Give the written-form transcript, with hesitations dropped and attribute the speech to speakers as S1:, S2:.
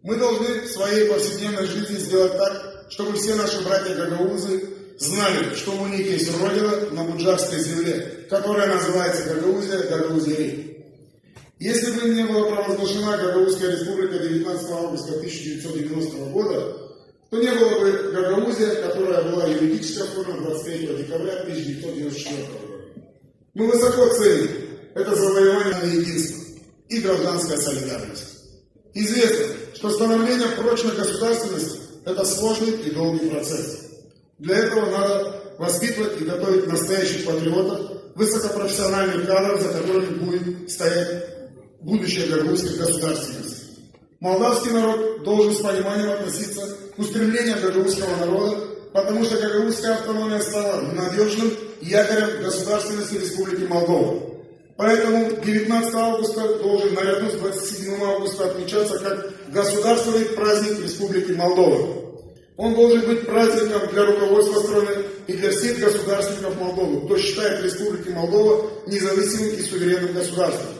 S1: Мы должны в своей повседневной жизни сделать так, чтобы все наши братья-гагаузы знали, что у них есть родина на Буджакской земле, которая называется Гагаузия, Гагаузия. Если бы не была провозглашена Гагаузская республика 19 августа 1990 года, то не было бы Гагаузия, которая была юридически оформлена 23 декабря 1994 года. Мы высоко ценим это завоевание на единство и гражданская солидарность. Известно, что становление прочной государственности – это сложный и долгий процесс. Для этого надо воспитывать и готовить настоящих патриотов, высокопрофессиональных кадров, за которыми будет стоять будущее гагаузской государственности. Молдавский народ должен с пониманием относиться к устремлениям гагаузского народа, потому что гагаузская автономия стала надежным якорем государственности Республики Молдова. Поэтому 19 августа должен наряду с 27 августа отмечаться как государственный праздник Республики Молдова. Он должен быть праздником для руководства страны и для всех государственников Молдовы, кто считает Республику Молдова независимым и суверенным государством.